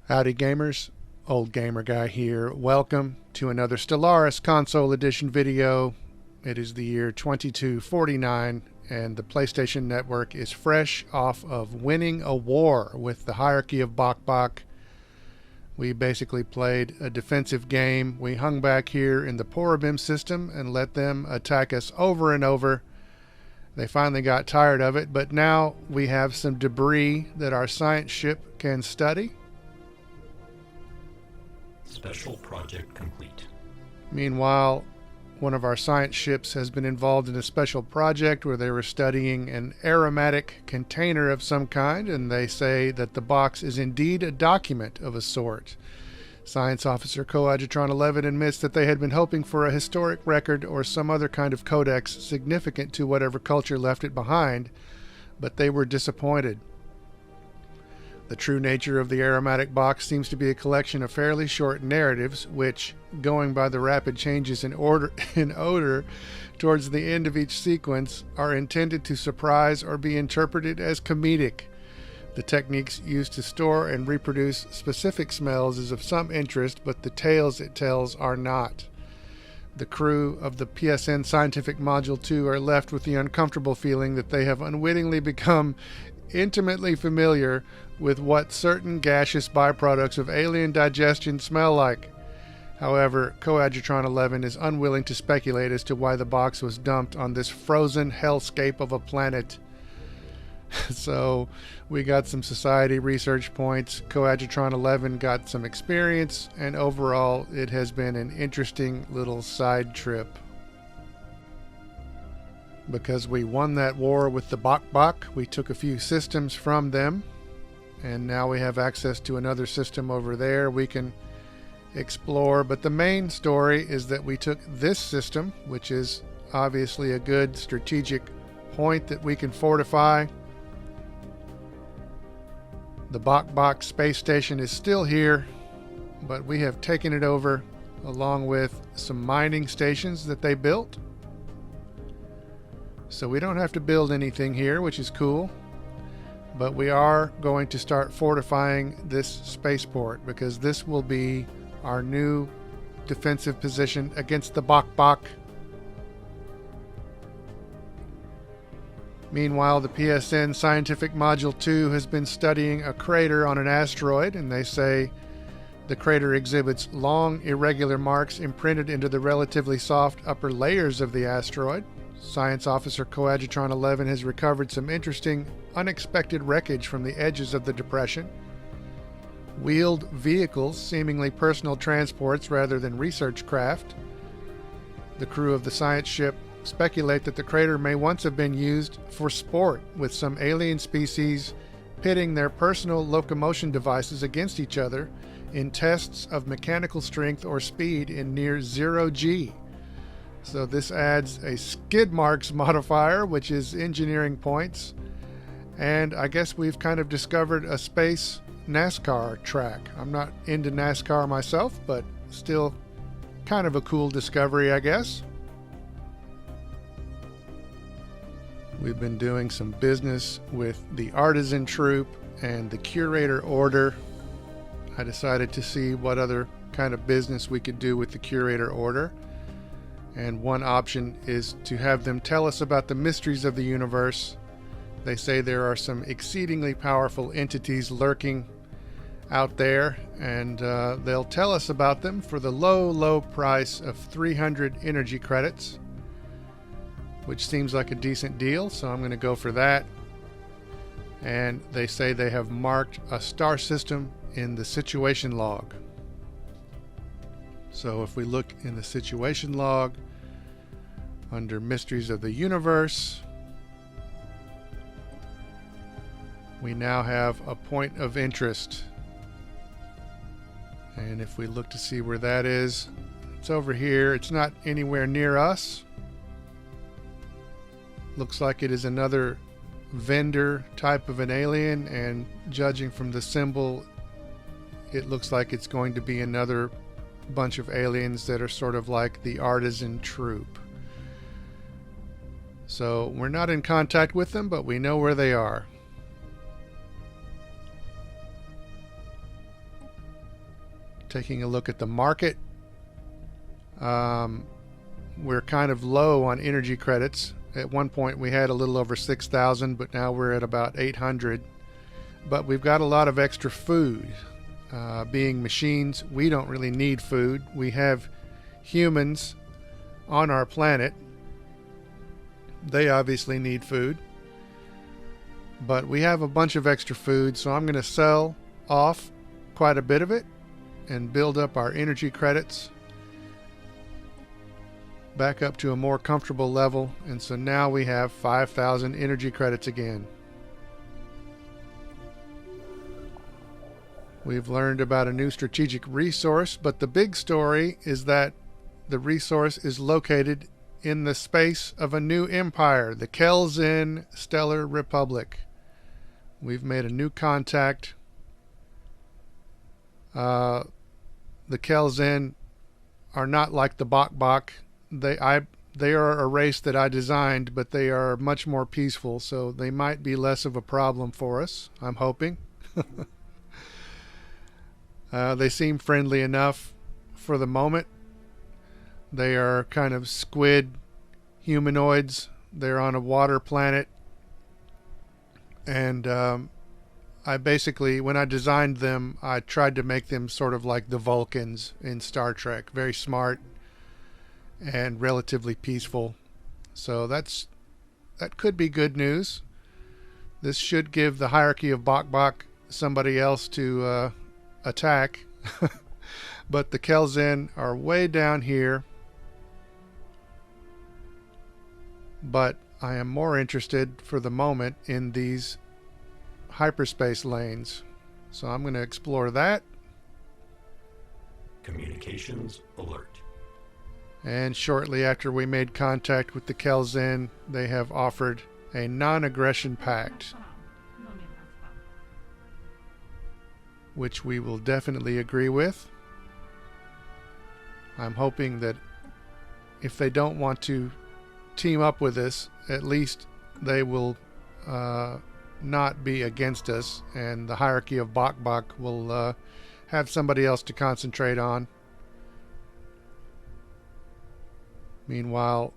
Howdy gamers, Old Gamer Guy here. Welcome to another Stellaris Console Edition video. It is the year 2249 and the PlayStation Network is fresh off of winning a war with the hierarchy of Bok Bok. We basically played a defensive game. We hung back here in the Porobim system and let them attack us over and over. They finally got tired of it, but now we have some debris that our science ship can study. Special project complete. Meanwhile, one of our science ships has been involved in a special project where they were studying an aromatic container of some kind, and they say that the box is indeed a document of a sort. Science Officer Coadjutron 11 admits that they had been hoping for a historic record or some other kind of codex significant to whatever culture left it behind, but they were disappointed. The true nature of the aromatic box seems to be a collection of fairly short narratives, which, going by the rapid changes in odor towards the end of each sequence, are intended to surprise or be interpreted as comedic. The techniques used to store and reproduce specific smells is of some interest, but the tales it tells are not. The crew of the PSN Scientific Module 2 are left with the uncomfortable feeling that they have unwittingly become intimately familiar with what certain gaseous byproducts of alien digestion smell like. However, Coadjutron 11 is unwilling to speculate as to why the box was dumped on this frozen hellscape of a planet. So, we got some society research points, Coadjutron 11 got some experience, and overall it has been an interesting little side trip. Because we won that war with the Bok Bok, we took a few systems from them, and now we have access to another system over there we can explore. But the main story is that we took this system, which is obviously a good strategic point that we can fortify. The Bok Bok space station is still here, but we have taken it over along with some mining stations that they built. So we don't have to build anything here, which is cool. But we are going to start fortifying this spaceport because this will be our new defensive position against the Bok Bok. Meanwhile, the PSN Scientific Module 2 has been studying a crater on an asteroid, and they say the crater exhibits long, irregular marks imprinted into the relatively soft upper layers of the asteroid. Science Officer Coadjutron 11 has recovered some interesting, unexpected wreckage from the edges of the depression. Wheeled vehicles, seemingly personal transports rather than research craft. The crew of the science ship speculate that the crater may once have been used for sport, with some alien species pitting their personal locomotion devices against each other in tests of mechanical strength or speed in near zero G. So this adds a skid marks modifier, which is engineering points. And I guess we've kind of discovered a space NASCAR track. I'm not into NASCAR myself, but still kind of a cool discovery, I guess. We've been doing some business with the Artisan Troop and the Curator Order. I decided to see what other kind of business we could do with the Curator Order. And one option is to have them tell us about the mysteries of the universe. They say there are some exceedingly powerful entities lurking out there, and they'll tell us about them for the low price of 300 energy credits, which seems like a decent deal, so I'm going to go for that. And they say they have marked a star system in the situation log. So if we look in the situation log under Mysteries of the Universe, we now have a point of interest. And if we look to see where that is, it's over here. It's not anywhere near us. Looks like it is another vendor type of an alien, and judging from the symbol, it looks like it's going to be another bunch of aliens that are sort of like the Artisan Troop. So we're not in contact with them, but we know where they are. Taking a look at the market. We're kind of low on energy credits. At one point we had a little over 6,000, but now we're at about 800. But we've got a lot of extra food. Being machines, we don't really need food. We have humans on our planet. They obviously need food. But we have a bunch of extra food, so I'm going to sell off quite a bit of it and build up our energy credits back up to a more comfortable level. And so now we have 5,000 energy credits again. We've learned about a new strategic resource, but the big story is that the resource is located in the space of a new empire, the Kelzen Stellar Republic. We've made a new contact. The Kelzen are not like the Bok. They are a race that I designed, but they are much more peaceful, so they might be less of a problem for us, I'm hoping. They seem friendly enough for the moment. They are kind of squid humanoids. They're on a water planet. And I basically, when I designed them, I tried to make them sort of like the Vulcans in Star Trek. Very smart and relatively peaceful. So that could be good news. This should give the hierarchy of Bok somebody else to attack. But the Kelzen are way down here. But I am more interested for the moment in these hyperspace lanes. So I'm going to explore that. Communications alert. And shortly after we made contact with the Kelzen, they have offered a non-aggression pact, which we will definitely agree with. I'm hoping that if they don't want to team up with us, at least they will not be against us, and the hierarchy of Bok will have somebody else to concentrate on. Meanwhile,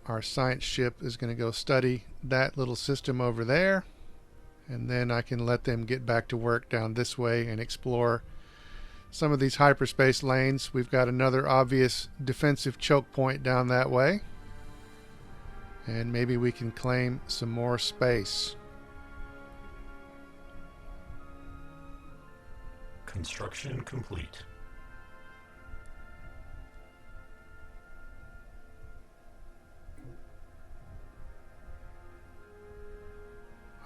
our science ship is going to go study that little system over there, and then I can let them get back to work down this way and explore some of these hyperspace lanes. We've got another obvious defensive choke point down that way, and maybe we can claim some more space. Construction complete.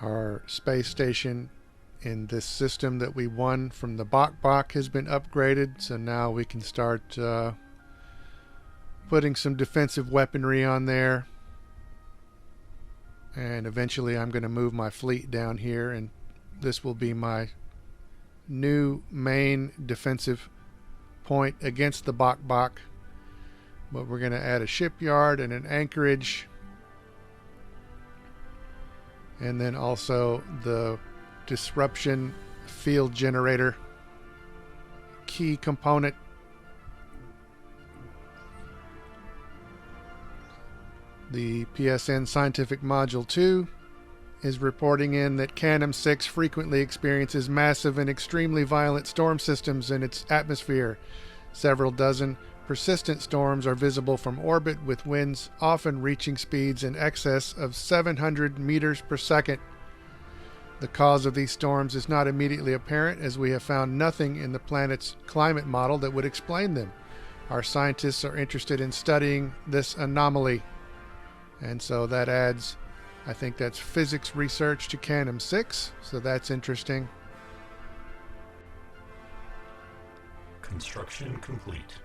Our space station in this system that we won from the Bok has been upgraded, so now we can start putting some defensive weaponry on there. And eventually I'm going to move my fleet down here, and this will be my new main defensive point against the Bok. But we're going to add a shipyard and an anchorage, and then also the disruption field generator key component. The PSN Scientific Module 2 is reporting in that Canum 6 frequently experiences massive and extremely violent storm systems in its atmosphere. Several dozen persistent storms are visible from orbit, with winds often reaching speeds in excess of 700 meters per second. The cause of these storms is not immediately apparent, as we have found nothing in the planet's climate model that would explain them. Our scientists are interested in studying this anomaly. And so that adds, I think that's physics research to Canum 6, so that's interesting. Construction complete.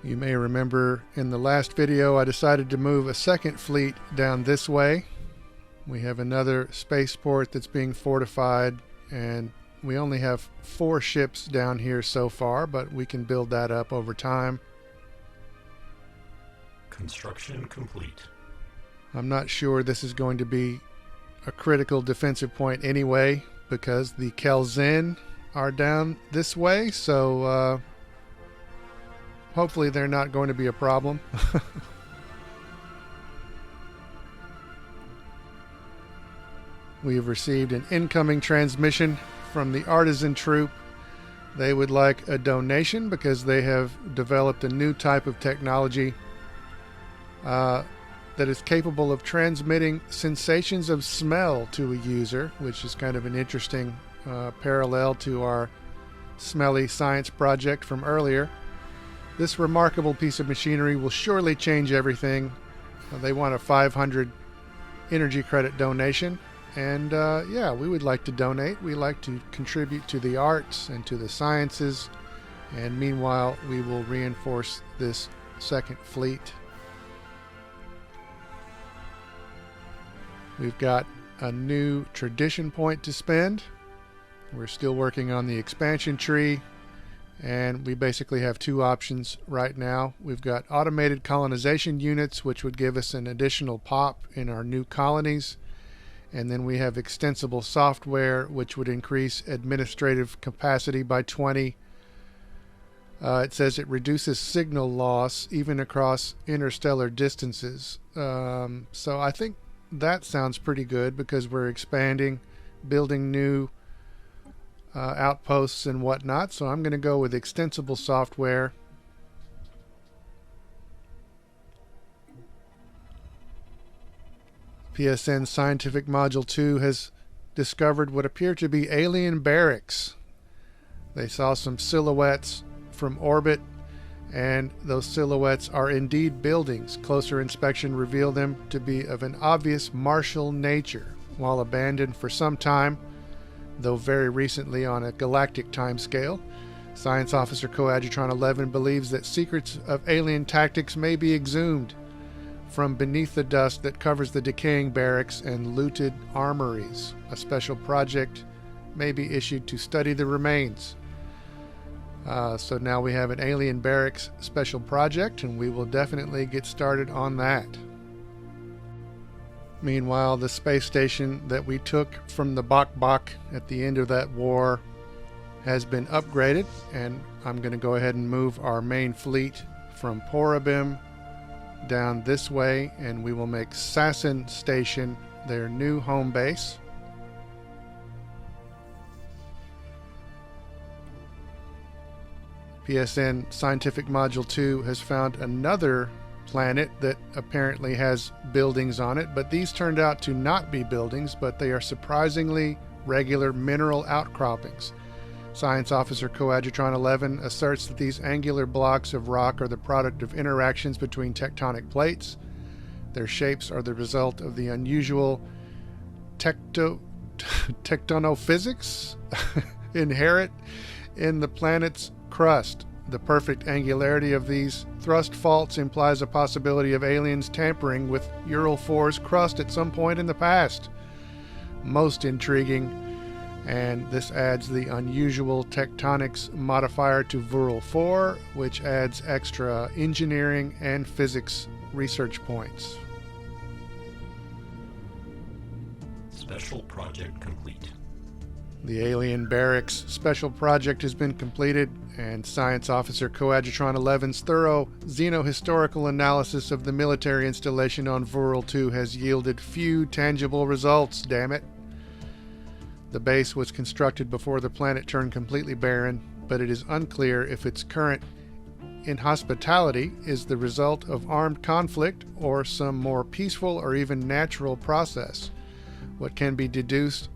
You may remember in the last video I decided to move a second fleet down this way. We have another spaceport that's being fortified, and we only have 4 ships down here so far, but we can build that up over time. Construction complete. I'm not sure this is going to be a critical defensive point anyway, because the Kelzen are down this way, so hopefully they're not going to be a problem. We have received an incoming transmission from the Artisan Troop. They would like a donation because they have developed a new type of technology that is capable of transmitting sensations of smell to a user, which is kind of an interesting parallel to our smelly science project from earlier. This remarkable piece of machinery will surely change everything. They want a 500 energy credit donation. And yeah, we would like to donate. We like to contribute to the arts and to the sciences. And meanwhile, we will reinforce this second fleet. We've got a new tradition point to spend. We're still working on the expansion tree. And we basically have two options right now. We've got automated colonization units, which would give us an additional pop in our new colonies. And then we have extensible software, which would increase administrative capacity by 20. It says it reduces signal loss even across interstellar distances. So I think that sounds pretty good because we're expanding, building new outposts and whatnot. So I'm going to go with extensible software. PSN Scientific Module 2 has discovered what appear to be alien barracks. They saw some silhouettes from orbit, and those silhouettes are indeed buildings. Closer inspection revealed them to be of an obvious martial nature. While abandoned for some time, though very recently on a galactic timescale, Science Officer Coadjutron 11 believes that secrets of alien tactics may be exhumed from beneath the dust that covers the decaying barracks and looted armories. A special project may be issued to study the remains. So now we have an alien barracks special project, and we will definitely get started on that. Meanwhile, the space station that we took from the Bok at the end of that war has been upgraded, and I'm going to go ahead and move our main fleet from Porabim down this way, and we will make Sasson Station their new home base. PSN Scientific Module 2 has found another planet that apparently has buildings on it, but these turned out to not be buildings, but they are surprisingly regular mineral outcroppings. Science Officer Coadjutron 11 asserts that these angular blocks of rock are the product of interactions between tectonic plates. Their shapes are the result of the unusual tectonophysics inherent in the planet's crust. The perfect angularity of these thrust faults implies a possibility of aliens tampering with Ural 4's crust at some point in the past. Most intriguing. And this adds the unusual tectonics modifier to Vural 4, which adds extra engineering and physics research points. Special project complete. The Alien Barracks special project has been completed, and Science Officer Coadjutron 11's thorough xenohistorical analysis of the military installation on Vural 2 has yielded few tangible results, damn it. The base was constructed before the planet turned completely barren, but it is unclear if its current inhospitality is the result of armed conflict or some more peaceful or even natural process. What can be deduced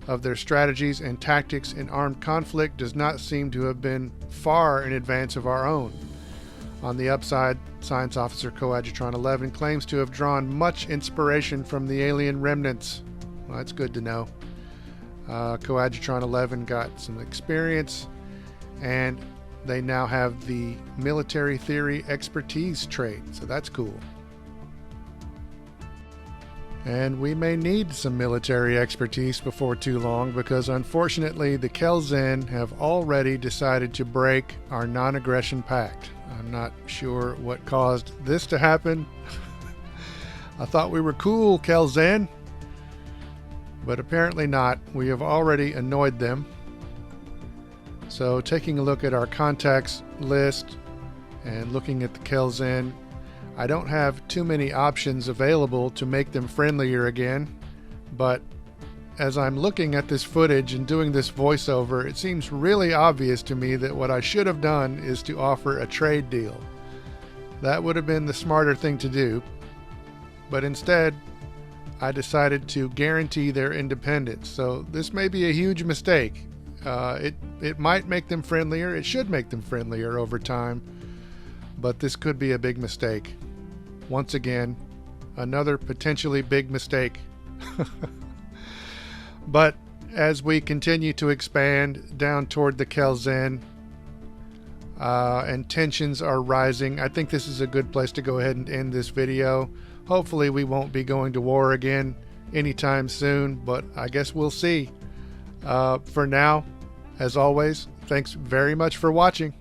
of their strategies and tactics in armed conflict does not seem to have been far in advance of our own. On the upside, Science Officer Coadjutron 11 claims to have drawn much inspiration from the alien remnants. Well, that's good to know. Coadjutron 11 got some experience, and they now have the military theory expertise trait, so that's cool. And we may need some military expertise before too long, because unfortunately the Kelzen have already decided to break our non-aggression pact. I'm not sure what caused this to happen. I thought we were cool, Kelzen. But apparently not. We have already annoyed them. So taking a look at our contacts list and looking at the Kelzen, I don't have too many options available to make them friendlier again. But as I'm looking at this footage and doing this voiceover, it seems really obvious to me that what I should have done is to offer a trade deal. That would have been the smarter thing to do. But instead, I decided to guarantee their independence. So this may be a huge mistake. It might make them friendlier. It should make them friendlier over time. But this could be a big mistake. Once again, another potentially big mistake. But as we continue to expand down toward the Kelzen, and tensions are rising, I think this is a good place to go ahead and end this video. Hopefully we won't be going to war again anytime soon, but I guess we'll see. For now, as always, thanks very much for watching.